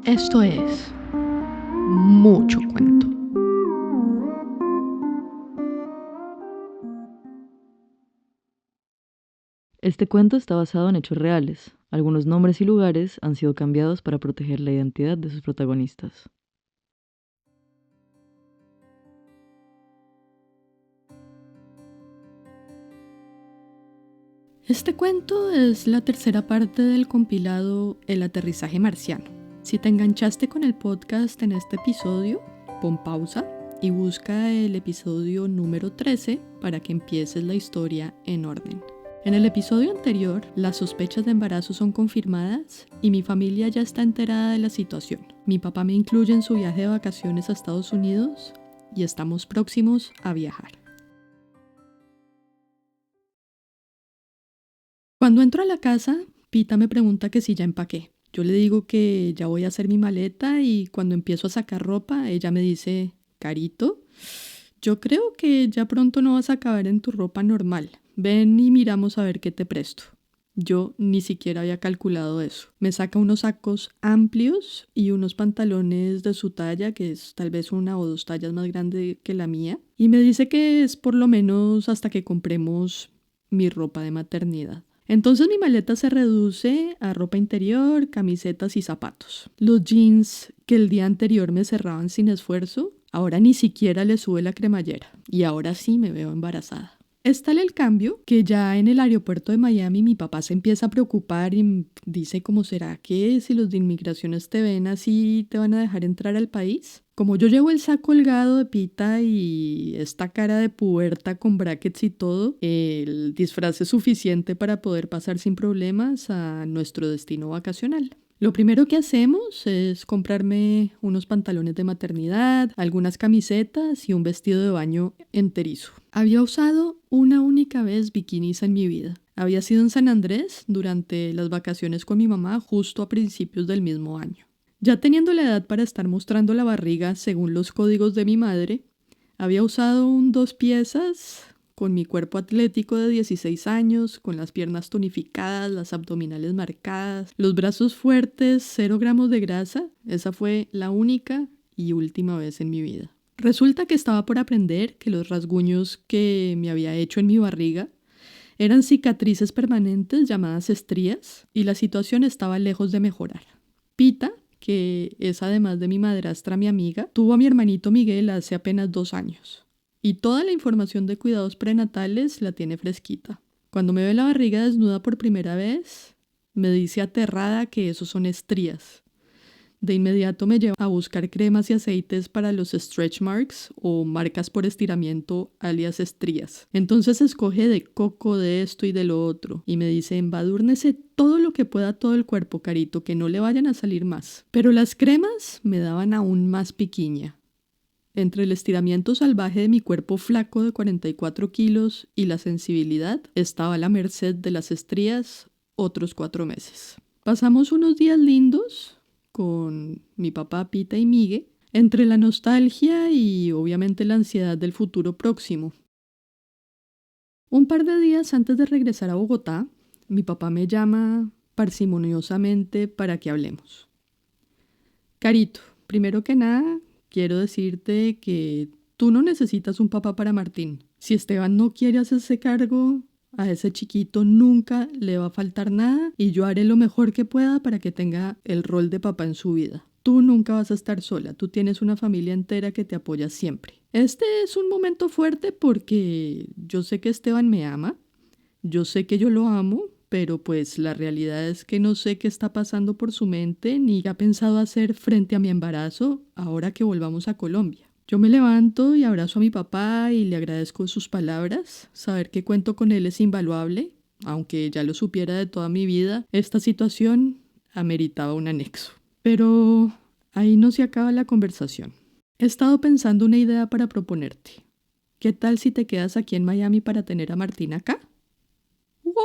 Esto es mucho cuento. Este cuento está basado en hechos reales. Algunos nombres y lugares han sido cambiados para proteger la identidad de sus protagonistas. Este cuento es la tercera parte del compilado El aterrizaje marciano. Si te enganchaste con el podcast en este episodio, pon pausa y busca el episodio número 13 para que empieces la historia en orden. En el episodio anterior, las sospechas de embarazo son confirmadas y mi familia ya está enterada de la situación. Mi papá me incluye en su viaje de vacaciones a Estados Unidos y estamos próximos a viajar. Cuando entro a la casa, Pita me pregunta que si ya empaqué. Yo le digo que ya voy a hacer mi maleta y cuando empiezo a sacar ropa, ella me dice, Carito, yo creo que ya pronto no vas a caber en tu ropa normal. Ven y miramos a ver qué te presto. Yo ni siquiera había calculado eso. Me saca unos sacos amplios y unos pantalones de su talla, que es tal vez 1 o 2 tallas más grande que la mía, y me dice que es por lo menos hasta que compremos mi ropa de maternidad. Entonces mi maleta se reduce a ropa interior, camisetas y zapatos. Los jeans que el día anterior me cerraban sin esfuerzo, ahora ni siquiera le sube la cremallera. Y ahora sí me veo embarazada. Es tal el cambio que ya en el aeropuerto de Miami mi papá se empieza a preocupar y dice como será que si los de inmigraciones te ven así te van a dejar entrar al país. Como yo llevo el saco holgado de Pita y esta cara de puberta con brackets y todo, el disfraz es suficiente para poder pasar sin problemas a nuestro destino vacacional. Lo primero que hacemos es comprarme unos pantalones de maternidad, algunas camisetas y un vestido de baño enterizo. Había usado una única vez bikinis en mi vida. Había sido en San Andrés durante las vacaciones con mi mamá justo a principios del mismo año. Ya teniendo la edad para estar mostrando la barriga según los códigos de mi madre, había usado un 2 piezas con mi cuerpo atlético de 16 años, con las piernas tonificadas, las abdominales marcadas, los brazos fuertes, 0 gramos de grasa. Esa fue la única y última vez en mi vida. Resulta que estaba por aprender que los rasguños que me había hecho en mi barriga eran cicatrices permanentes llamadas estrías y la situación estaba lejos de mejorar. Pita, que es además de mi madrastra mi amiga, tuvo a mi hermanito Miguel hace apenas 2 años. Y toda la información de cuidados prenatales la tiene fresquita. Cuando me ve la barriga desnuda por primera vez, me dice aterrada que esos son estrías. De inmediato me lleva a buscar cremas y aceites para los stretch marks o marcas por estiramiento alias estrías. Entonces escoge de coco, de esto y de lo otro. Y me dice, embadúrnese todo lo que pueda todo el cuerpo, Carito, que no le vayan a salir más. Pero las cremas me daban aún más piquiña. Entre el estiramiento salvaje de mi cuerpo flaco de 44 kilos y la sensibilidad, estaba a la merced de las estrías otros 4 meses. Pasamos unos días lindos con mi papá, Pita y Migue, entre la nostalgia y obviamente la ansiedad del futuro próximo. Un par de días antes de regresar a Bogotá, mi papá me llama parsimoniosamente para que hablemos. Carito, primero que nada, quiero decirte que tú no necesitas un papá para Martín. Si Esteban no quiere hacerse cargo, a ese chiquito nunca le va a faltar nada y yo haré lo mejor que pueda para que tenga el rol de papá en su vida. Tú nunca vas a estar sola, tú tienes una familia entera que te apoya siempre. Este es un momento fuerte porque yo sé que Esteban me ama, yo sé que yo lo amo, pero pues la realidad es que no sé qué está pasando por su mente ni qué ha pensado hacer frente a mi embarazo ahora que volvamos a Colombia. Yo me levanto y abrazo a mi papá y le agradezco sus palabras. Saber que cuento con él es invaluable, aunque ya lo supiera de toda mi vida. Esta situación ameritaba un anexo. Pero ahí no se acaba la conversación. He estado pensando una idea para proponerte. ¿Qué tal si te quedas aquí en Miami para tener a Martín acá? ¿What?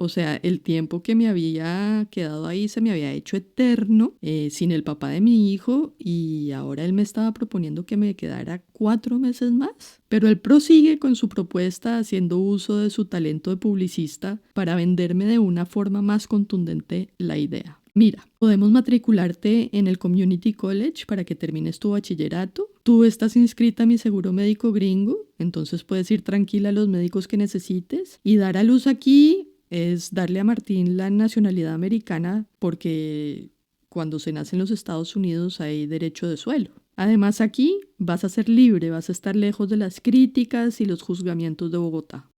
O sea, el tiempo que me había quedado ahí se me había hecho eterno sin el papá de mi hijo y ahora él me estaba proponiendo que me quedara 4 meses más. Pero él prosigue con su propuesta haciendo uso de su talento de publicista para venderme de una forma más contundente la idea. Mira, podemos matricularte en el Community College para que termines tu bachillerato. Tú estás inscrita a mi seguro médico gringo, entonces puedes ir tranquila a los médicos que necesites. Y dar a luz aquí es darle a Martín la nacionalidad americana porque cuando se nace en los Estados Unidos hay derecho de suelo. Además aquí vas a ser libre, vas a estar lejos de las críticas y los juzgamientos de Bogotá.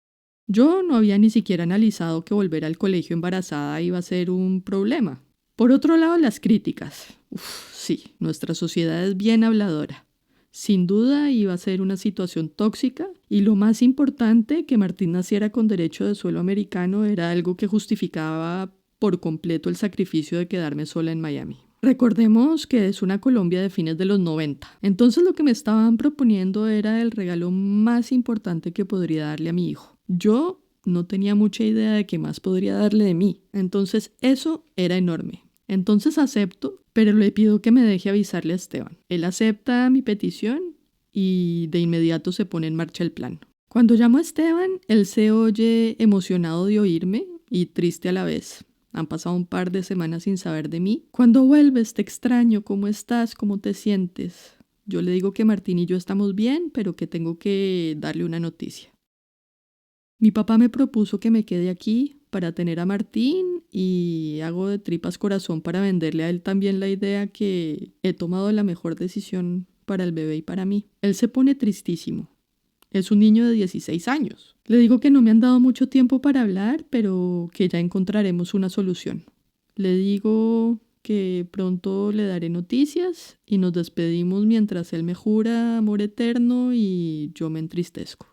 Yo no había ni siquiera analizado que volver al colegio embarazada iba a ser un problema. Por otro lado, las críticas. Sí, nuestra sociedad es bien habladora. Sin duda iba a ser una situación tóxica y lo más importante, que Martín naciera con derecho de suelo americano, era algo que justificaba por completo el sacrificio de quedarme sola en Miami. Recordemos que es una Colombia de fines de los 90. Entonces lo que me estaban proponiendo era el regalo más importante que podría darle a mi hijo. Yo no tenía mucha idea de qué más podría darle de mí. Entonces eso era enorme. Entonces acepto, pero le pido que me deje avisarle a Esteban. Él acepta mi petición y de inmediato se pone en marcha el plan. Cuando llamo a Esteban, él se oye emocionado de oírme y triste a la vez. Han pasado un par de semanas sin saber de mí. Cuando vuelves, te extraño. ¿Cómo estás? ¿Cómo te sientes? Yo le digo que Martín y yo estamos bien, pero que tengo que darle una noticia. Mi papá me propuso que me quede aquí para tener a Martín y hago de tripas corazón para venderle a él también la idea que he tomado la mejor decisión para el bebé y para mí. Él se pone tristísimo. Es un niño de 16 años. Le digo que no me han dado mucho tiempo para hablar, pero que ya encontraremos una solución. Le digo que pronto le daré noticias y nos despedimos mientras él me jura amor eterno y yo me entristezco.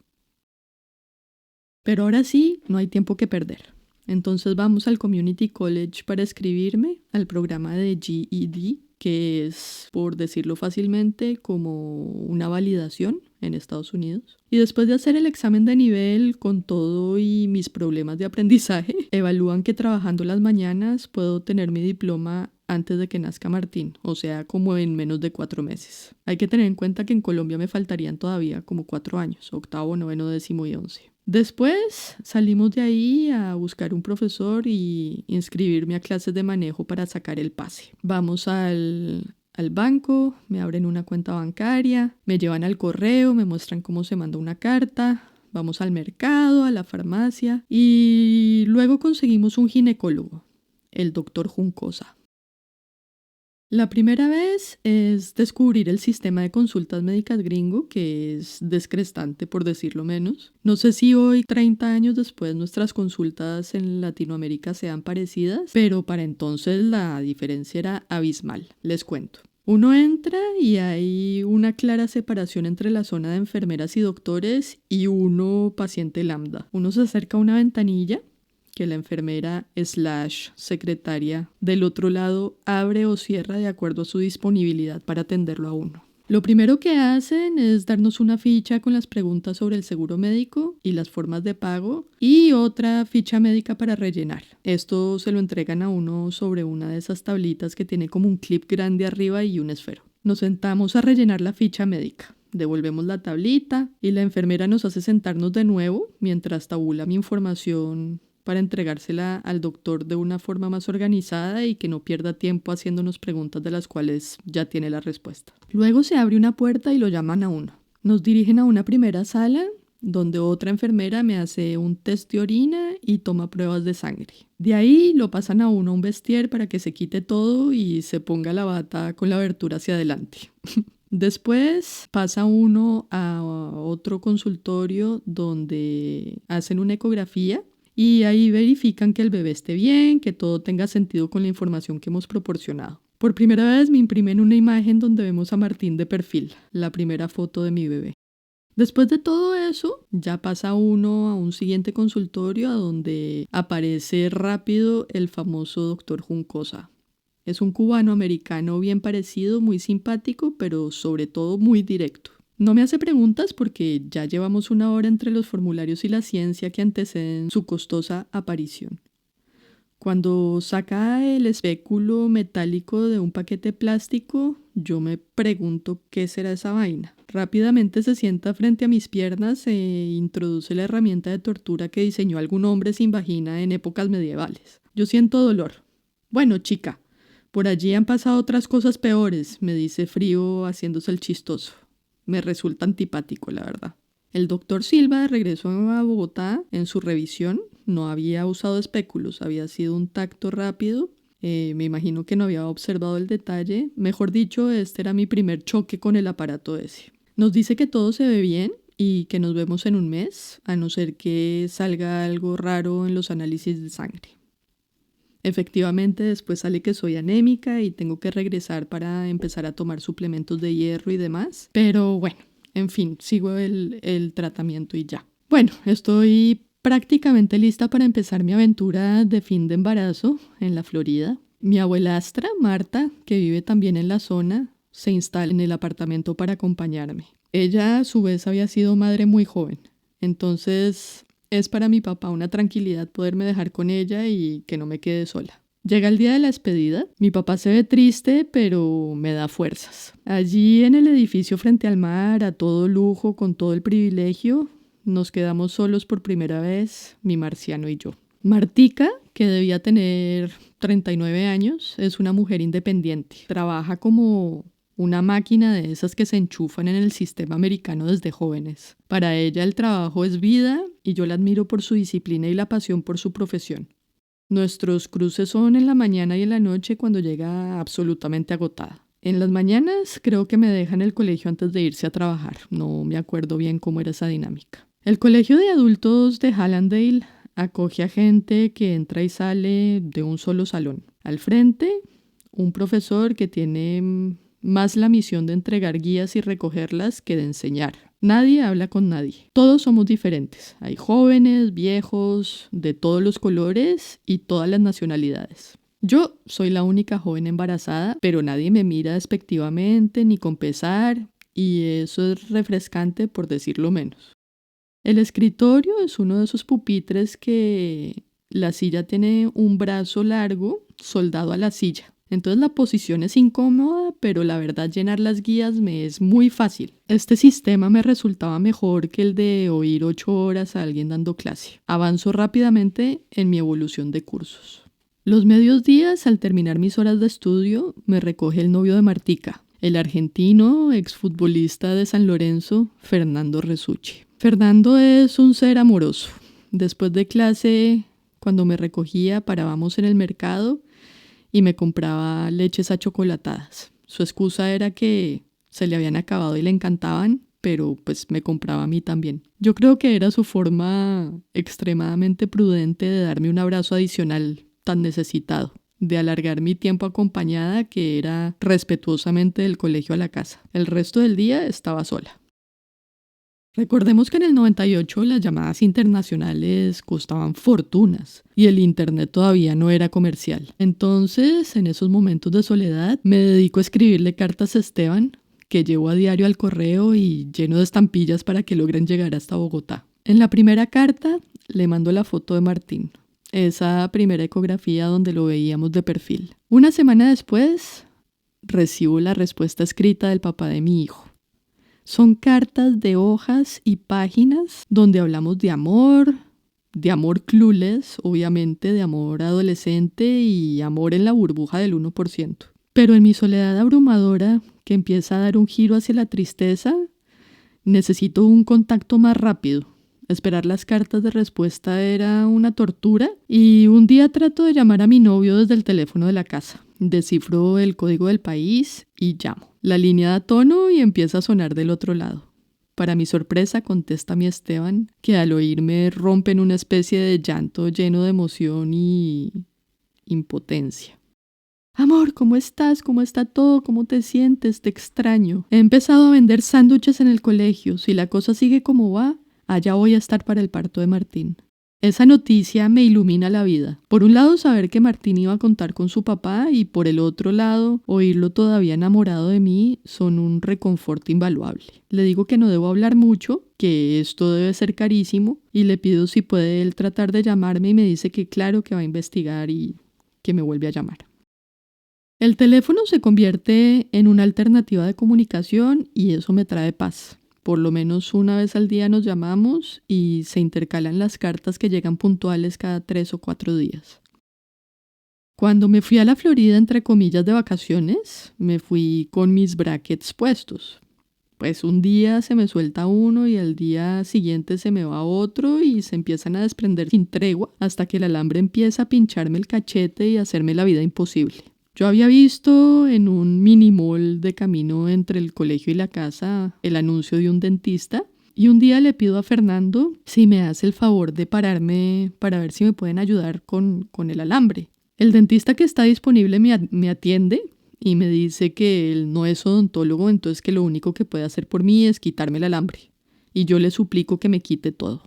Pero ahora sí, no hay tiempo que perder. Entonces vamos al Community College para escribirme al programa de GED, que es, por decirlo fácilmente, como una validación en Estados Unidos. Y después de hacer el examen de nivel con todo y mis problemas de aprendizaje, evalúan que trabajando las mañanas puedo tener mi diploma antes de que nazca Martín, o sea, como en menos de 4 meses. Hay que tener en cuenta que en Colombia me faltarían todavía como 4 años, 8º, 9º, 10º y 11. Después salimos de ahí a buscar un profesor y inscribirme a clases de manejo para sacar el pase. Vamos al banco, me abren una cuenta bancaria, me llevan al correo, me muestran cómo se manda una carta, vamos al mercado, a la farmacia y luego conseguimos un ginecólogo, el doctor Juncosa. La primera vez es descubrir el sistema de consultas médicas gringo, que es descrestante por decirlo menos. No sé si hoy, 30 años después, nuestras consultas en Latinoamérica sean parecidas, pero para entonces la diferencia era abismal. Les cuento. Uno entra y hay una clara separación entre la zona de enfermeras y doctores y uno paciente lambda. Uno se acerca a una ventanilla que la enfermera / secretaria del otro lado abre o cierra de acuerdo a su disponibilidad para atenderlo a uno. Lo primero que hacen es darnos una ficha con las preguntas sobre el seguro médico y las formas de pago y otra ficha médica para rellenar. Esto se lo entregan a uno sobre una de esas tablitas que tiene como un clip grande arriba y un esfero. Nos sentamos a rellenar la ficha médica. Devolvemos la tablita y la enfermera nos hace sentarnos de nuevo mientras tabula mi información para entregársela al doctor de una forma más organizada y que no pierda tiempo haciéndonos preguntas de las cuales ya tiene la respuesta. Luego se abre una puerta y lo llaman a uno. Nos dirigen a una primera sala donde otra enfermera me hace un test de orina y toma pruebas de sangre. De ahí lo pasan a uno a un vestier para que se quite todo y se ponga la bata con la abertura hacia adelante. Después pasa uno a otro consultorio donde hacen una ecografía y ahí verifican que el bebé esté bien, que todo tenga sentido con la información que hemos proporcionado. Por primera vez me imprimen una imagen donde vemos a Martín de perfil, la primera foto de mi bebé. Después de todo eso, ya pasa uno a un siguiente consultorio a donde aparece rápido el famoso doctor Juncosa. Es un cubano-americano bien parecido, muy simpático, pero sobre todo muy directo. No me hace preguntas porque ya llevamos 1 hora entre los formularios y la ciencia que anteceden su costosa aparición. Cuando saca el espéculo metálico de un paquete plástico, yo me pregunto qué será esa vaina. Rápidamente se sienta frente a mis piernas e introduce la herramienta de tortura que diseñó algún hombre sin vagina en épocas medievales. Yo siento dolor. Bueno, chica, Por allí han pasado otras cosas peores, me dice frío haciéndose el chistoso. Me resulta antipático, la verdad. El doctor Silva regresó a Bogotá en su revisión. No había usado espéculos, había sido un tacto rápido. Me imagino que no había observado el detalle. Mejor dicho, este era mi primer choque con el aparato ese. Nos dice que todo se ve bien y que nos vemos en un mes, a no ser que salga algo raro en los análisis de sangre. Efectivamente, después sale que soy anémica y tengo que regresar para empezar a tomar suplementos de hierro y demás. Pero bueno, en fin, sigo el tratamiento y ya. Bueno, estoy prácticamente lista para empezar mi aventura de fin de embarazo en la Florida. Mi abuelastra, Marta, que vive también en la zona, se instala en el apartamento para acompañarme. Ella, a su vez, había sido madre muy joven. Entonces, es para mi papá una tranquilidad poderme dejar con ella y que no me quede sola. Llega el día de la despedida. Mi papá se ve triste, pero me da fuerzas. Allí en el edificio frente al mar, a todo lujo, con todo el privilegio, nos quedamos solos por primera vez, mi marciano y yo. Martica, que debía tener 39 años, es una mujer independiente. Trabaja como una máquina de esas que se enchufan en el sistema americano desde jóvenes. Para ella el trabajo es vida y yo la admiro por su disciplina y la pasión por su profesión. Nuestros cruces son en la mañana y en la noche cuando llega absolutamente agotada. En las mañanas creo que me deja en el colegio antes de irse a trabajar. No me acuerdo bien cómo era esa dinámica. El colegio de adultos de Hallandale acoge a gente que entra y sale de un solo salón. Al frente, un profesor que tiene más la misión de entregar guías y recogerlas que de enseñar. Nadie habla con nadie. Todos somos diferentes. Hay jóvenes, viejos, de todos los colores y todas las nacionalidades. Yo soy la única joven embarazada, pero nadie me mira despectivamente ni con pesar, y eso es refrescante por decirlo menos. El escritorio es uno de esos pupitres que la silla tiene un brazo largo soldado a la silla. Entonces la posición es incómoda, pero la verdad llenar las guías me es muy fácil. Este sistema me resultaba mejor que el de oír 8 horas a alguien dando clase. Avanzo rápidamente en mi evolución de cursos. Los medios días, al terminar mis horas de estudio, me recoge el novio de Martica, el argentino, exfutbolista de San Lorenzo, Fernando Resucci. Fernando es un ser amoroso. Después de clase, cuando me recogía, parábamos en el mercado y me compraba leches achocolatadas. Su excusa era que se le habían acabado y le encantaban, pero pues me compraba a mí también. Yo creo que era su forma extremadamente prudente de darme un abrazo adicional tan necesitado, de alargar mi tiempo acompañada, que era respetuosamente del colegio a la casa. El resto del día estaba sola. Recordemos que en el 98 las llamadas internacionales costaban fortunas y el internet todavía no era comercial. Entonces, en esos momentos de soledad, me dedico a escribirle cartas a Esteban, que llevo a diario al correo y lleno de estampillas para que logren llegar hasta Bogotá. En la primera carta le mando la foto de Martín, esa primera ecografía donde lo veíamos de perfil. Una semana después, recibo la respuesta escrita del papá de mi hijo. Son cartas de hojas y páginas donde hablamos de amor clueless, obviamente, de amor adolescente y amor en la burbuja del 1%. Pero en mi soledad abrumadora, que empieza a dar un giro hacia la tristeza, necesito un contacto más rápido. Esperar las cartas de respuesta era una tortura y un día trato de llamar a mi novio desde el teléfono de la casa. Descifro el código del país y llamo. La línea da tono y empieza a sonar del otro lado. Para mi sorpresa contesta mi Esteban, que al oírme rompe en una especie de llanto lleno de emoción y impotencia. Amor, ¿cómo estás? ¿Cómo está todo? ¿Cómo te sientes? Te extraño. He empezado a vender sándwiches en el colegio. Si la cosa sigue como va, allá voy a estar para el parto de Martín. Esa noticia me ilumina la vida. Por un lado, saber que Martín iba a contar con su papá y por el otro lado, oírlo todavía enamorado de mí son un reconforto invaluable. Le digo que no debo hablar mucho, que esto debe ser carísimo y le pido si puede él tratar de llamarme y me dice que claro que va a investigar y que me vuelve a llamar. El teléfono se convierte en una alternativa de comunicación y eso me trae paz. Por lo menos una vez al día nos llamamos y se intercalan las cartas que llegan puntuales cada 3 o 4 días. Cuando me fui a la Florida, entre comillas, de vacaciones, me fui con mis brackets puestos. Pues un día se me suelta uno y al día siguiente se me va otro y se empiezan a desprender sin tregua hasta que el alambre empieza a pincharme el cachete y a hacerme la vida imposible. Yo había visto en un mini mall de camino entre el colegio y la casa el anuncio de un dentista y un día le pido a Fernando si me hace el favor de pararme para ver si me pueden ayudar con el alambre. El dentista que está disponible me atiende y me dice que él no es odontólogo, entonces que lo único que puede hacer por mí es quitarme el alambre. Y yo le suplico que me quite todo.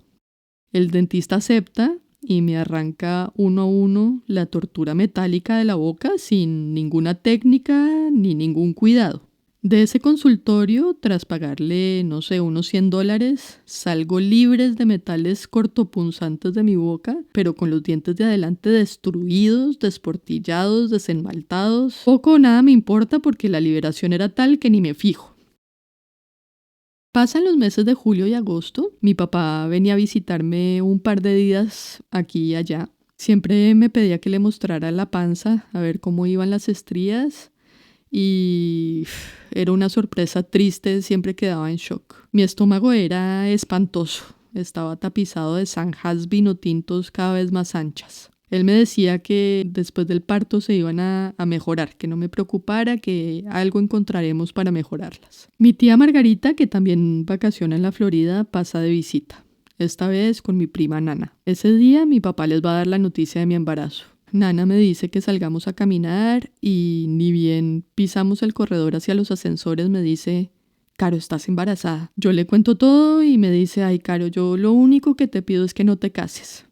El dentista acepta y me arranca uno a uno la tortura metálica de la boca sin ninguna técnica ni ningún cuidado. De ese consultorio, tras pagarle, no sé, unos $100, salgo libres de metales cortopunzantes de mi boca, pero con los dientes de adelante destruidos, desportillados, desenmaltados. Poco o nada me importa porque la liberación era tal que ni me fijo. Pasan los meses de julio y agosto. Mi papá venía a visitarme un par de días aquí y allá. Siempre me pedía que le mostrara la panza, a ver cómo iban las estrías. Y era una sorpresa triste, siempre quedaba en shock. Mi estómago era espantoso, estaba tapizado de zanjas vinotintos cada vez más anchas. Él me decía que después del parto se iban a mejorar, que no me preocupara, que algo encontraremos para mejorarlas. Mi tía Margarita, que también vacaciona en la Florida, pasa de visita, esta vez con mi prima Nana. Ese día mi papá les va a dar la noticia de mi embarazo. Nana me dice que salgamos a caminar y ni bien pisamos el corredor hacia los ascensores me dice: Caro, estás embarazada. Yo le cuento todo y me dice: ay, Caro, yo lo único que te pido es que no te cases.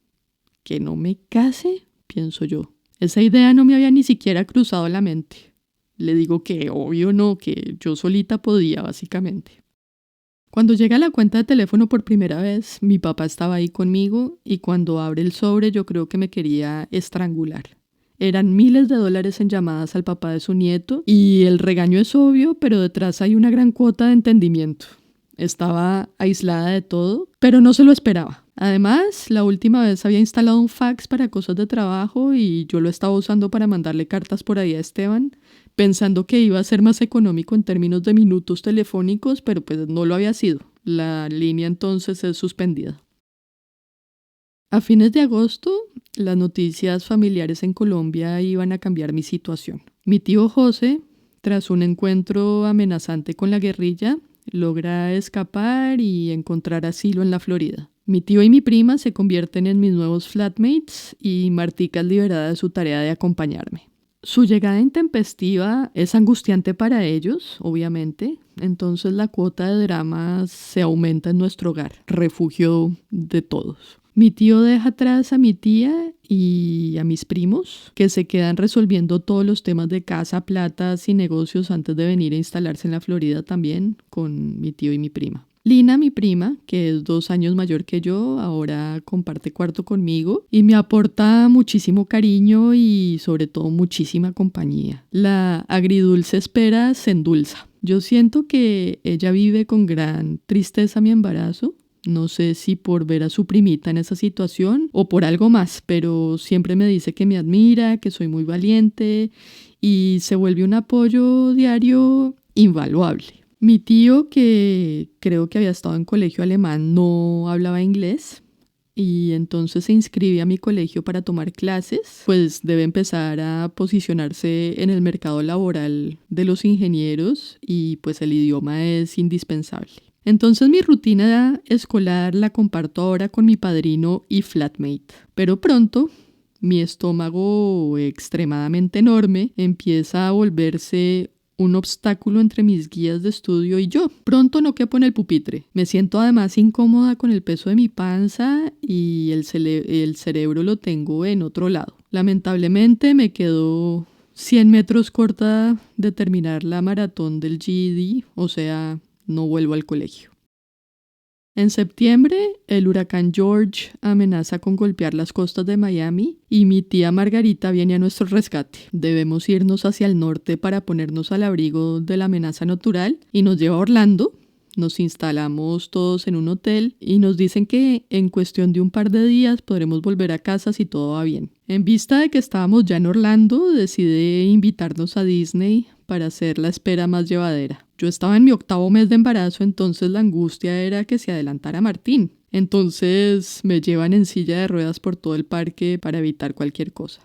¿Que no me case? Pienso yo. Esa idea no me había ni siquiera cruzado la mente. Le digo que obvio no, que yo solita podía, básicamente. Cuando llega la cuenta de teléfono por primera vez, mi papá estaba ahí conmigo y cuando abre el sobre yo creo que me quería estrangular. Eran miles de dólares en llamadas al papá de su nieto y el regaño es obvio, pero detrás hay una gran cuota de entendimiento. Estaba aislada de todo, pero no se lo esperaba. Además, la última vez había instalado un fax para cosas de trabajo y yo lo estaba usando para mandarle cartas por ahí a Esteban, pensando que iba a ser más económico en términos de minutos telefónicos, pero pues no lo había sido. La línea entonces es suspendida. A fines de agosto, las noticias familiares en Colombia iban a cambiar mi situación. Mi tío José, tras un encuentro amenazante con la guerrilla, logra escapar y encontrar asilo en la Florida. Mi tío y mi prima se convierten en mis nuevos flatmates y Martica es liberada de su tarea de acompañarme. Su llegada intempestiva es angustiante para ellos, obviamente, entonces la cuota de drama se aumenta en nuestro hogar, refugio de todos. Mi tío deja atrás a mi tía y a mis primos, que se quedan resolviendo todos los temas de casa, platas y negocios antes de venir a instalarse en la Florida también con mi tío y mi prima. Lina, mi prima, que es 2 años mayor que yo, ahora comparte cuarto conmigo y me aporta muchísimo cariño y sobre todo muchísima compañía. La agridulce espera se endulza. Yo siento que ella vive con gran tristeza mi embarazo. No sé si por ver a su primita en esa situación o por algo más, pero siempre me dice que me admira, que soy muy valiente y se vuelve un apoyo diario invaluable. Mi tío, que creo que había estado en colegio alemán, no hablaba inglés y entonces se inscribe a mi colegio para tomar clases, pues debe empezar a posicionarse en el mercado laboral de los ingenieros y pues el idioma es indispensable. Entonces mi rutina escolar la comparto ahora con mi padrino y flatmate, pero pronto mi estómago extremadamente enorme empieza a volverse un obstáculo entre mis guías de estudio y yo. Pronto no quepo en el pupitre. Me siento además incómoda con el peso de mi panza y el cerebro lo tengo en otro lado. Lamentablemente me quedo 100 metros corta de terminar la maratón del GED, o sea, no vuelvo al colegio. En septiembre, el huracán George amenaza con golpear las costas de Miami y mi tía Margarita viene a nuestro rescate. Debemos irnos hacia el norte para ponernos al abrigo de la amenaza natural y nos lleva a Orlando, Nos instalamos todos en un hotel y nos dicen que en cuestión de un par de días podremos volver a casa si todo va bien. En vista de que estábamos ya en Orlando, decidí invitarnos a Disney para hacer la espera más llevadera. Yo estaba en mi 8º mes de embarazo, entonces la angustia era que se adelantara Martín. Entonces me llevan en silla de ruedas por todo el parque para evitar cualquier cosa.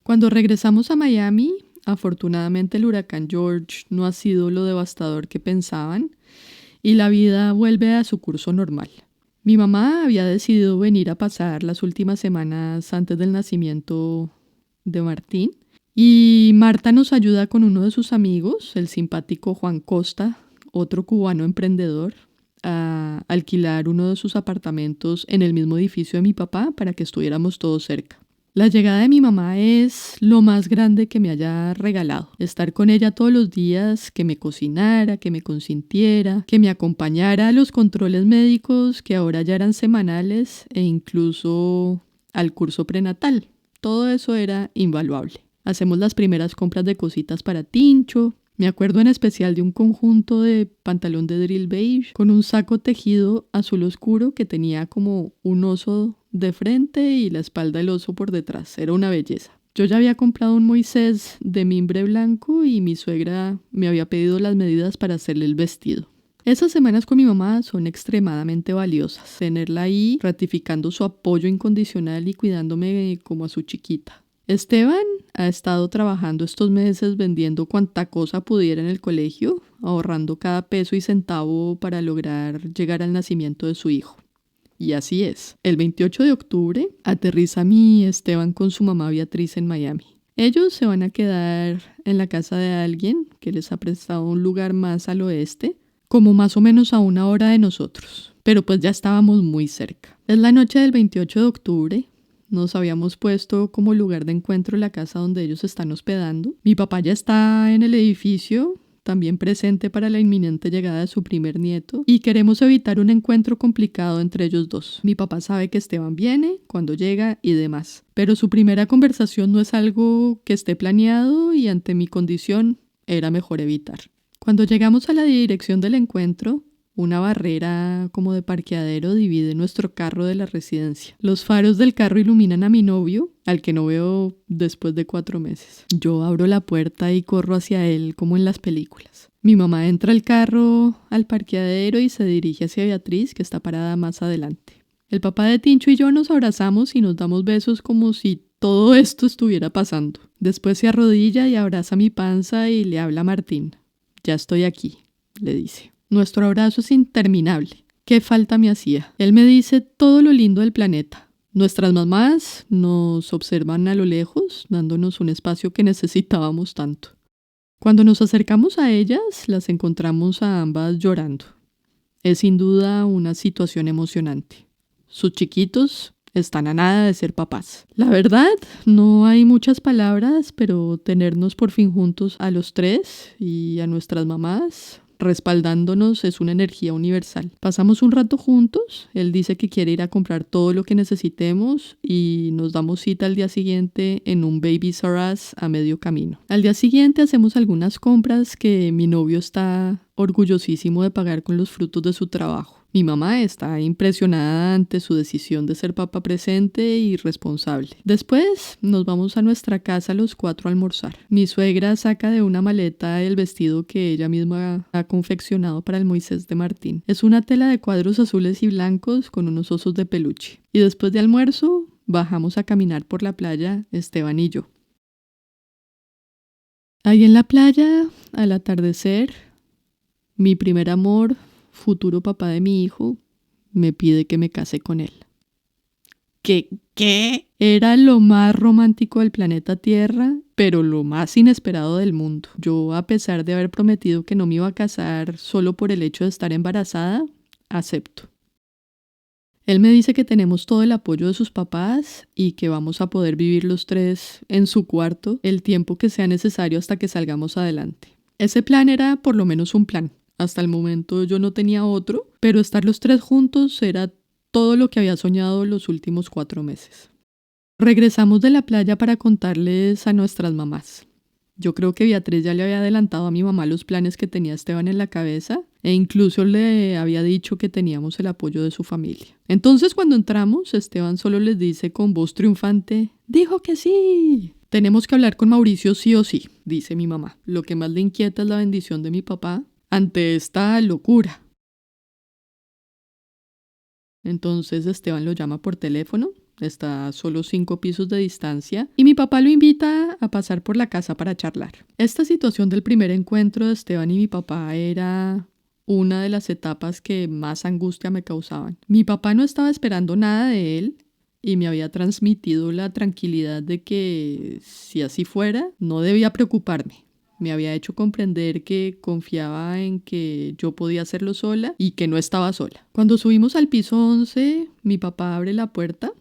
Cuando regresamos a Miami, afortunadamente el huracán George no ha sido lo devastador que pensaban y la vida vuelve a su curso normal. Mi mamá había decidido venir a pasar las últimas semanas antes del nacimiento de Martín y Marta nos ayuda con uno de sus amigos, el simpático Juan Costa, otro cubano emprendedor, a alquilar uno de sus apartamentos en el mismo edificio de mi papá para que estuviéramos todos cerca. La llegada de mi mamá es lo más grande que me haya regalado. Estar con ella todos los días, que me cocinara, que me consintiera, que me acompañara a los controles médicos que ahora ya eran semanales e incluso al curso prenatal. Todo eso era invaluable. Hacemos las primeras compras de cositas para Tincho. Me acuerdo en especial de un conjunto de pantalón de drill beige con un saco tejido azul oscuro que tenía como un oso de frente y la espalda del oso por detrás. Era una belleza. Yo ya había comprado un Moisés de mimbre blanco y mi suegra me había pedido las medidas para hacerle el vestido. Esas semanas con mi mamá son extremadamente valiosas. Tenerla ahí ratificando su apoyo incondicional y cuidándome como a su chiquita. Esteban ha estado trabajando estos meses vendiendo cuanta cosa pudiera en el colegio, ahorrando cada peso y centavo para lograr llegar al nacimiento de su hijo. Y así es. El 28 de octubre aterriza mi Esteban con su mamá Beatriz en Miami. Ellos se van a quedar en la casa de alguien que les ha prestado un lugar más al oeste, como más o menos a 1 hora de nosotros. Pero pues ya estábamos muy cerca. Es la noche del 28 de octubre. Nos habíamos puesto como lugar de encuentro la casa donde ellos están hospedando. Mi papá ya está en el edificio, también presente para la inminente llegada de su primer nieto, y queremos evitar un encuentro complicado entre ellos dos. Mi papá sabe que Esteban viene, cuando llega y demás, pero su primera conversación no es algo que esté planeado y ante mi condición era mejor evitar. Cuando llegamos a la dirección del encuentro, una barrera como de parqueadero divide nuestro carro de la residencia. Los faros del carro iluminan a mi novio, al que no veo después de 4 meses. Yo abro la puerta y corro hacia él como en las películas. Mi mamá entra al carro al parqueadero y se dirige hacia Beatriz, que está parada más adelante. El papá de Tincho y yo nos abrazamos y nos damos besos como si todo esto estuviera pasando. Después se arrodilla y abraza mi panza y le habla a Martín. «Ya estoy aquí», le dice. Nuestro abrazo es interminable. ¿Qué falta me hacía? Él me dice todo lo lindo del planeta. Nuestras mamás nos observan a lo lejos, dándonos un espacio que necesitábamos tanto. Cuando nos acercamos a ellas, las encontramos a ambas llorando. Es sin duda una situación emocionante. Sus chiquitos están a nada de ser papás. La verdad, no hay muchas palabras, pero tenernos por fin juntos a los 3 y a nuestras mamás respaldándonos es una energía universal. Pasamos un rato juntos, él dice que quiere ir a comprar todo lo que necesitemos y nos damos cita al día siguiente en un Babies R Us a medio camino. Al día siguiente hacemos algunas compras que mi novio está orgullosísimo de pagar con los frutos de su trabajo. Mi mamá está impresionada ante su decisión de ser papá presente y responsable. Después nos vamos a nuestra casa los 4 a almorzar. Mi suegra saca de una maleta el vestido que ella misma ha confeccionado para el Moisés de Martín. Es una tela de cuadros azules y blancos con unos osos de peluche. Y después de almuerzo bajamos a caminar por la playa Esteban y yo. Ahí en la playa, al atardecer, mi primer amor, futuro papá de mi hijo, me pide que me case con él. ¿Qué? Era lo más romántico del planeta Tierra, pero lo más inesperado del mundo. Yo, a pesar de haber prometido que no me iba a casar solo por el hecho de estar embarazada, acepto. Él me dice que tenemos todo el apoyo de sus papás y que vamos a poder vivir los 3 en su cuarto el tiempo que sea necesario hasta que salgamos adelante. Ese plan era por lo menos un plan. Hasta el momento yo no tenía otro, pero estar los 3 juntos era todo lo que había soñado los últimos 4 meses. Regresamos de la playa para contarles a nuestras mamás. Yo creo que Beatriz ya le había adelantado a mi mamá los planes que tenía Esteban en la cabeza e incluso le había dicho que teníamos el apoyo de su familia. Entonces cuando entramos, Esteban solo les dice con voz triunfante: ¡dijo que sí! Tenemos que hablar con Mauricio sí o sí, dice mi mamá. Lo que más le inquieta es la bendición de mi papá ante esta locura. Entonces Esteban lo llama por teléfono, está a solo 5 pisos de distancia, y mi papá lo invita a pasar por la casa para charlar. Esta situación del primer encuentro de Esteban y mi papá era una de las etapas que más angustia me causaban. Mi papá no estaba esperando nada de él y me había transmitido la tranquilidad de que, si así fuera, no debía preocuparme. Me había hecho comprender que confiaba en que yo podía hacerlo sola y que no estaba sola. Cuando subimos al piso 11, mi papá abre la puerta.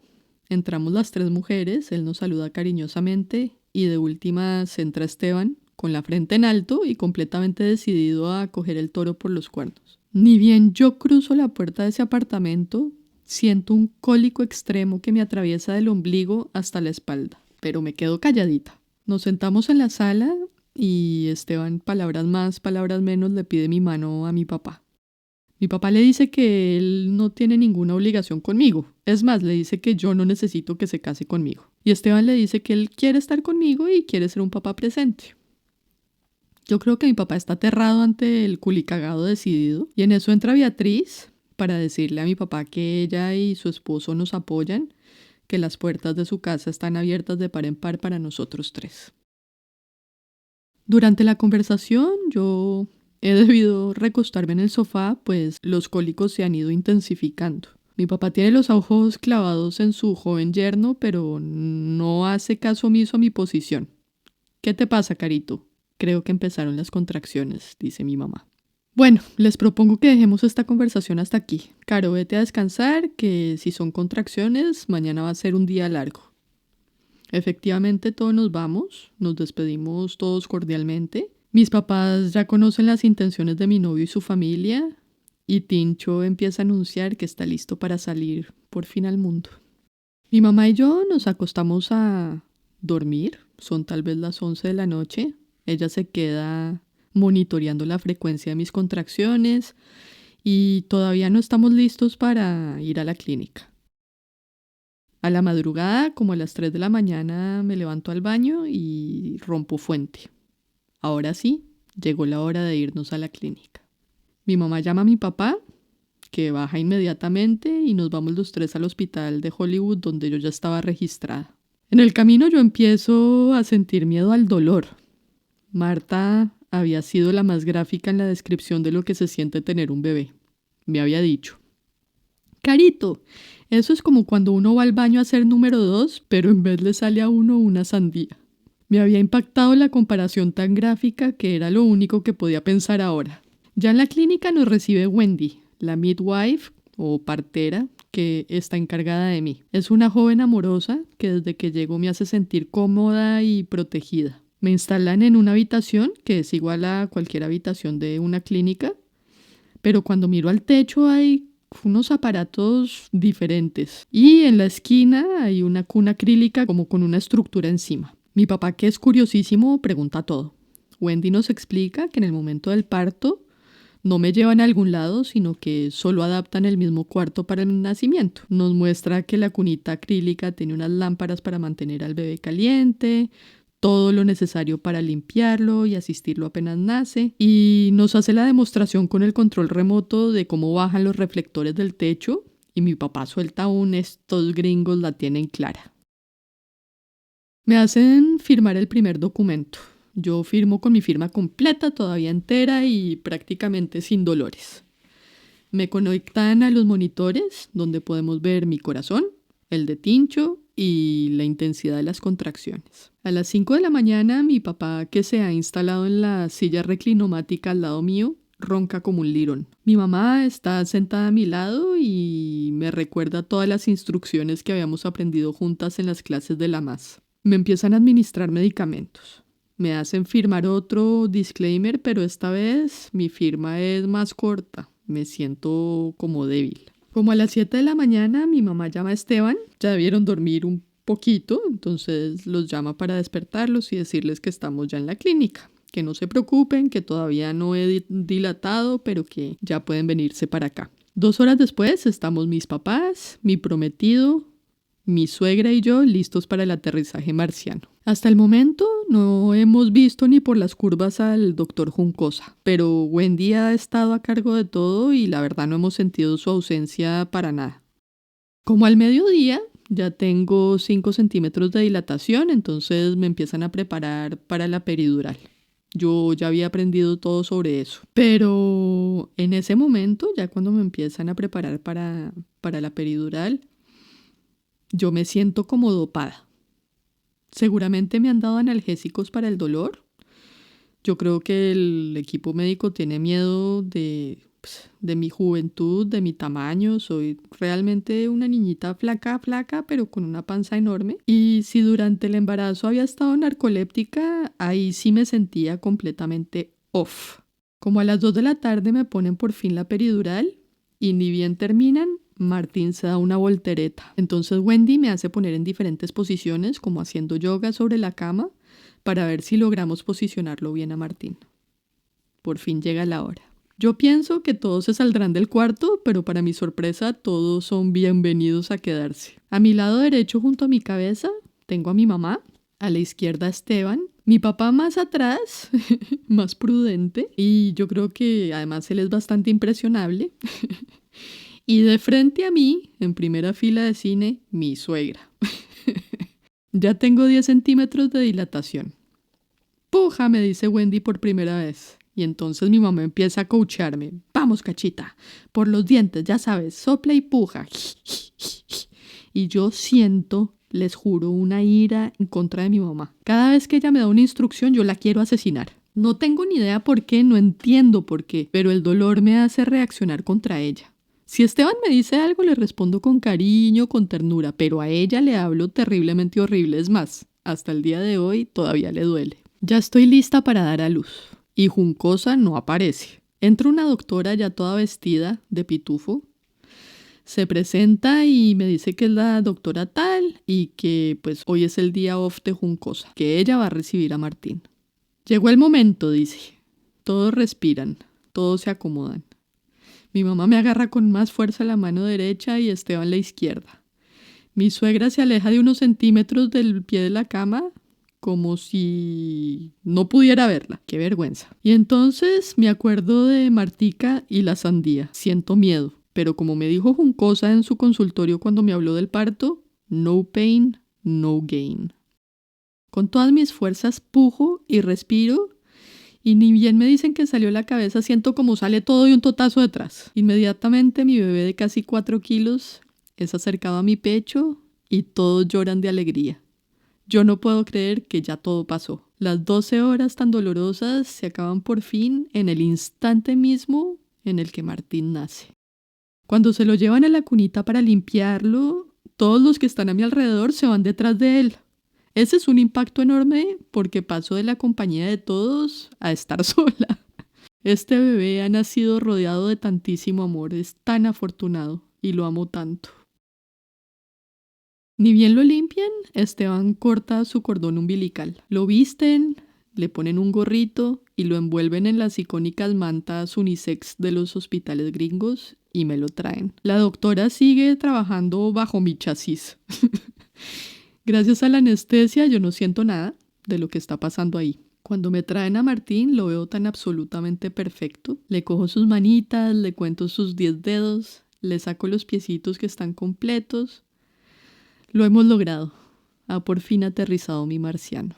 Entramos las 3 mujeres, él nos saluda cariñosamente y de últimas entra Esteban con la frente en alto y completamente decidido a coger el toro por los cuernos. Ni bien yo cruzo la puerta de ese apartamento, siento un cólico extremo que me atraviesa del ombligo hasta la espalda, pero me quedo calladita. Nos sentamos en la sala y Esteban, palabras más, palabras menos, le pide mi mano a mi papá. Mi papá le dice que él no tiene ninguna obligación conmigo. Es más, le dice que yo no necesito que se case conmigo. Y Esteban le dice que él quiere estar conmigo y quiere ser un papá presente. Yo creo que mi papá está aterrado ante el culicagado decidido. Y en eso entra Beatriz para decirle a mi papá que ella y su esposo nos apoyan, que las puertas de su casa están abiertas de par en par para nosotros 3. Durante la conversación yo he debido recostarme en el sofá, pues los cólicos se han ido intensificando. Mi papá tiene los ojos clavados en su joven yerno, pero no hace caso omiso a mi posición. ¿Qué te pasa, Carito? Creo que empezaron las contracciones, dice mi mamá. Bueno, les propongo que dejemos esta conversación hasta aquí. Caro, vete a descansar, que si son contracciones, mañana va a ser un día largo. Efectivamente, todos nos vamos, nos despedimos todos cordialmente. Mis papás ya conocen las intenciones de mi novio y su familia, y Tincho empieza a anunciar que está listo para salir por fin al mundo. Mi mamá y yo nos acostamos a dormir, son tal vez las 11 de la noche. Ella se queda monitoreando la frecuencia de mis contracciones y todavía no estamos listos para ir a la clínica. A la madrugada, como a las 3 de la mañana, me levanto al baño y rompo fuente. Ahora sí, llegó la hora de irnos a la clínica. Mi mamá llama a mi papá, que baja inmediatamente, y nos vamos los 3 al hospital de Hollywood, donde yo ya estaba registrada. En el camino yo empiezo a sentir miedo al dolor. Marta había sido la más gráfica en la descripción de lo que se siente tener un bebé. Me había dicho: Carito, eso es como cuando uno va al baño a hacer número 2, pero en vez le sale a uno una sandía. Me había impactado la comparación tan gráfica que era lo único que podía pensar ahora. Ya en la clínica nos recibe Wendy, la midwife o partera que está encargada de mí. Es una joven amorosa que desde que llego me hace sentir cómoda y protegida. Me instalan en una habitación que es igual a cualquier habitación de una clínica, pero cuando miro al techo hay unos aparatos diferentes y en la esquina hay una cuna acrílica como con una estructura encima. Mi papá, que es curiosísimo, pregunta todo. Wendy nos explica que en el momento del parto no me llevan a algún lado, sino que solo adaptan el mismo cuarto para el nacimiento. Nos muestra que la cunita acrílica tiene unas lámparas para mantener al bebé caliente, todo lo necesario para limpiarlo y asistirlo apenas nace, y nos hace la demostración con el control remoto de cómo bajan los reflectores del techo, y mi papá suelta estos gringos la tienen clara. Me hacen firmar el primer documento. Yo firmo con mi firma completa, todavía entera y prácticamente sin dolores. Me conectan a los monitores donde podemos ver mi corazón, el de Tincho y la intensidad de las contracciones. A las 5 de la mañana, mi papá, que se ha instalado en la silla reclinomática al lado mío, ronca como un lirón. Mi mamá está sentada a mi lado y me recuerda todas las instrucciones que habíamos aprendido juntas en las clases de la MAS. Me empiezan a administrar medicamentos. Me hacen firmar otro disclaimer, pero esta vez mi firma es más corta. Me siento como débil. Como a las 7 de la mañana, mi mamá llama a Esteban. Ya debieron dormir un poquito, entonces los llama para despertarlos y decirles que estamos ya en la clínica. que no se preocupen, que todavía no he dilatado, pero que ya pueden venirse para acá. 2 horas después estamos mis papás, mi prometido, mi suegra y yo listos para el aterrizaje marciano. Hasta el momento no hemos visto ni por las curvas al doctor Juncosa, pero Wendy ha estado a cargo de todo y la verdad no hemos sentido su ausencia para nada. Como al mediodía ya tengo 5 centímetros de dilatación, entonces me empiezan a preparar para la peridural. Yo ya había aprendido todo sobre eso, pero en ese momento, ya cuando me empiezan a preparar para la peridural, yo me siento como dopada. Seguramente me han dado analgésicos para el dolor. Yo creo que el equipo médico tiene miedo de mi juventud, de mi tamaño. Soy realmente una niñita flaca, pero con una panza enorme. Y si durante el embarazo había estado narcoléptica, ahí sí me sentía completamente off. Como a las 2 de la tarde me ponen por fin la peridural y ni bien terminan, Martín se da una voltereta. Entonces Wendy me hace poner en diferentes posiciones, como haciendo yoga sobre la cama, para ver si logramos posicionarlo bien a Martín. Por fin llega la hora. Yo pienso que todos se saldrán del cuarto, pero para mi sorpresa todos son bienvenidos a quedarse. A mi lado derecho, junto a mi cabeza, tengo a mi mamá, a la izquierda a Esteban, mi papá más atrás, más prudente, y yo creo que además él es bastante impresionable. Y de frente a mí, en primera fila de cine, mi suegra. Ya tengo 10 centímetros de dilatación. ¡Puja!, me dice Wendy por primera vez. Y entonces mi mamá empieza a coacharme. Vamos, cachita, por los dientes, ya sabes, sopla y puja. Y yo siento, les juro, una ira en contra de mi mamá. Cada vez que ella me da una instrucción, yo la quiero asesinar. No tengo ni idea por qué, no entiendo por qué, pero el dolor me hace reaccionar contra ella. Si Esteban me dice algo, le respondo con cariño, con ternura, pero a ella le hablo terriblemente horrible. Es más, hasta el día de hoy todavía le duele. Ya estoy lista para dar a luz. Y Juncosa no aparece. Entra una doctora ya toda vestida de pitufo. Se presenta y me dice que es la doctora tal y que pues hoy es el día off de Juncosa, que ella va a recibir a Martín. Llegó el momento, dice. Todos respiran, todos se acomodan. Mi mamá me agarra con más fuerza la mano derecha y Esteban la izquierda. Mi suegra se aleja de unos centímetros del pie de la cama, como si no pudiera verla. ¡Qué vergüenza! Y entonces me acuerdo de Martica y la sandía. Siento miedo, pero como me dijo Juncosa en su consultorio cuando me habló del parto, no pain, no gain. Con todas mis fuerzas pujo y respiro, y ni bien me dicen que salió la cabeza, siento como sale todo y un totazo detrás. Inmediatamente mi bebé de casi 4 kilos es acercado a mi pecho y todos lloran de alegría. Yo no puedo creer que ya todo pasó. Las 12 horas tan dolorosas se acaban por fin en el instante mismo en el que Martín nace. Cuando se lo llevan a la cunita para limpiarlo, todos los que están a mi alrededor se van detrás de él. Ese es un impacto enorme porque paso de la compañía de todos a estar sola. Este bebé ha nacido rodeado de tantísimo amor, es tan afortunado y lo amo tanto. Ni bien lo limpian, Esteban corta su cordón umbilical. Lo visten, le ponen un gorrito y lo envuelven en las icónicas mantas unisex de los hospitales gringos y me lo traen. La doctora sigue trabajando bajo mi chasis. Gracias a la anestesia yo no siento nada de lo que está pasando ahí. Cuando me traen a Martín lo veo tan absolutamente perfecto. Le cojo sus manitas, le cuento sus 10 dedos, le saco los piecitos que están completos. Lo hemos logrado. Ha por fin aterrizado mi marciano.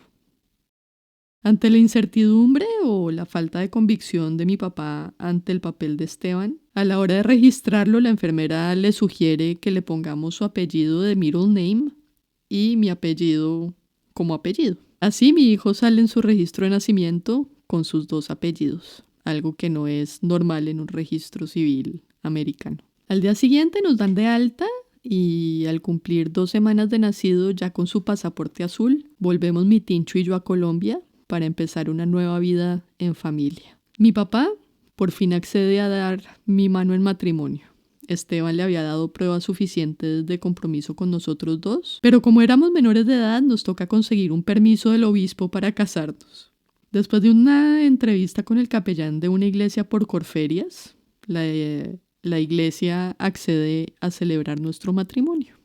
Ante la incertidumbre o la falta de convicción de mi papá ante el papel de Esteban, a la hora de registrarlo la enfermera le sugiere que le pongamos su apellido de middle name y mi apellido como apellido. Así mi hijo sale en su registro de nacimiento con sus 2 apellidos, algo que no es normal en un registro civil americano. Al día siguiente nos dan de alta y al cumplir 2 semanas de nacido ya con su pasaporte azul, volvemos mi Tincho y yo a Colombia para empezar una nueva vida en familia. Mi papá por fin accede a dar mi mano en matrimonio. Esteban le había dado pruebas suficientes de compromiso con nosotros 2, pero como éramos menores de edad nos toca conseguir un permiso del obispo para casarnos. Después de una entrevista con el capellán de una iglesia por Corferias, la iglesia accede a celebrar nuestro matrimonio.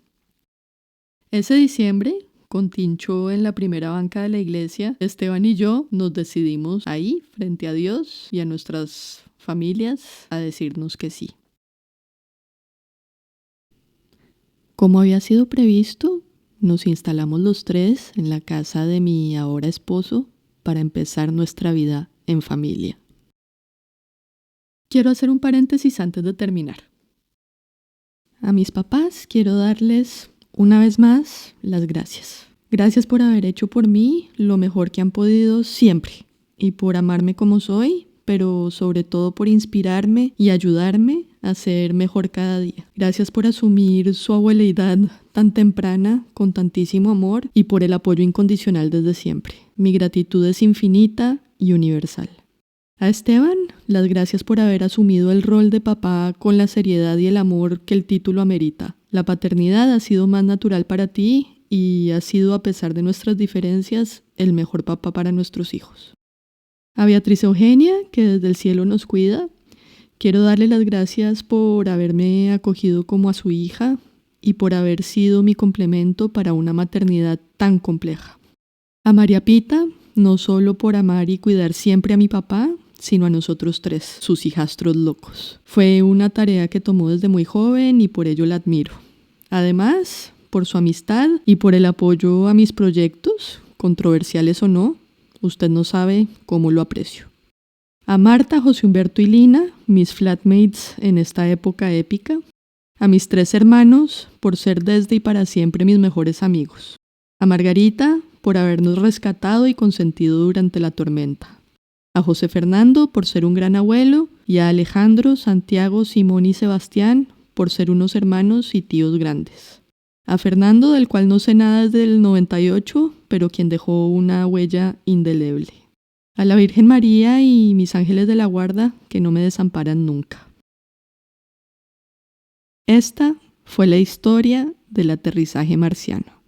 Ese diciembre, con Tincho en la primera banca de la iglesia, Esteban y yo nos decidimos ahí, frente a Dios y a nuestras familias, a decirnos que sí. Como había sido previsto, nos instalamos los tres en la casa de mi ahora esposo para empezar nuestra vida en familia. Quiero hacer un paréntesis antes de terminar. A mis papás quiero darles una vez más las gracias. Gracias por haber hecho por mí lo mejor que han podido siempre y por amarme como soy, pero sobre todo por inspirarme y ayudarme a ser mejor cada día. Gracias por asumir su abueleidad tan temprana con tantísimo amor y por el apoyo incondicional desde siempre. Mi gratitud es infinita y universal. A Esteban, las gracias por haber asumido el rol de papá con la seriedad y el amor que el título amerita. La paternidad ha sido más natural para ti y ha sido, a pesar de nuestras diferencias, el mejor papá para nuestros hijos. A Beatriz Eugenia, que desde el cielo nos cuida, quiero darle las gracias por haberme acogido como a su hija y por haber sido mi complemento para una maternidad tan compleja. A María Pita, no solo por amar y cuidar siempre a mi papá, sino a nosotros tres, sus hijastros locos. Fue una tarea que tomó desde muy joven y por ello la admiro. Además, por su amistad y por el apoyo a mis proyectos, controversiales o no, usted no sabe cómo lo aprecio. A Marta, José Humberto y Lina, mis flatmates en esta época épica. A mis tres hermanos, por ser desde y para siempre mis mejores amigos. A Margarita, por habernos rescatado y consentido durante la tormenta. A José Fernando, por ser un gran abuelo. Y a Alejandro, Santiago, Simón y Sebastián, por ser unos hermanos y tíos grandes. A Fernando, del cual no sé nada desde el 98, pero quien dejó una huella indeleble. A la Virgen María y mis ángeles de la guarda, que no me desamparan nunca. Esta fue la historia del aterrizaje marciano.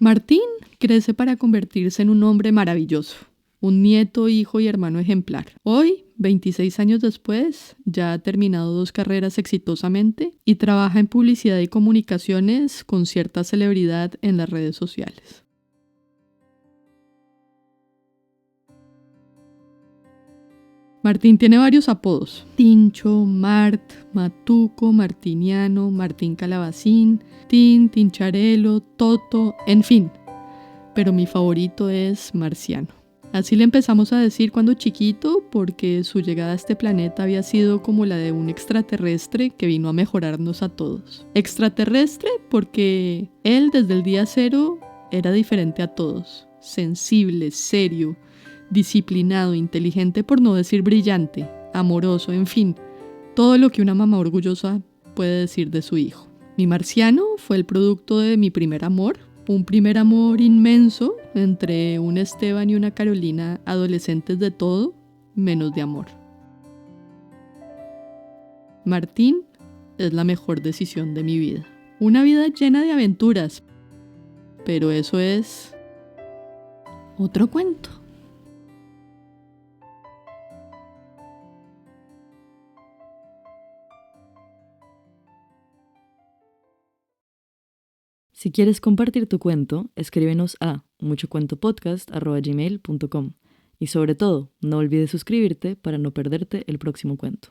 Martín crece para convertirse en un hombre maravilloso, un nieto, hijo y hermano ejemplar. Hoy, 26 años después, ya ha terminado 2 carreras exitosamente y trabaja en publicidad y comunicaciones con cierta celebridad en las redes sociales. Martín tiene varios apodos: Tincho, Mart, Matuco, Martiniano, Martín Calabacín, Tincharelo, Toto, en fin. Pero mi favorito es Marciano. Así le empezamos a decir cuando chiquito, porque su llegada a este planeta había sido como la de un extraterrestre que vino a mejorarnos a todos. Extraterrestre porque él desde el día cero era diferente a todos. Sensible, serio, disciplinado, inteligente, por no decir brillante, amoroso, en fin, todo lo que una mamá orgullosa puede decir de su hijo. Mi marciano fue el producto de mi primer amor, un primer amor inmenso entre un Esteban y una Carolina, adolescentes de todo menos de amor. Martín es la mejor decisión de mi vida. Una vida llena de aventuras, pero eso es otro cuento. Si quieres compartir tu cuento, escríbenos a muchocuentopodcast@gmail.com y sobre todo, no olvides suscribirte para no perderte el próximo cuento.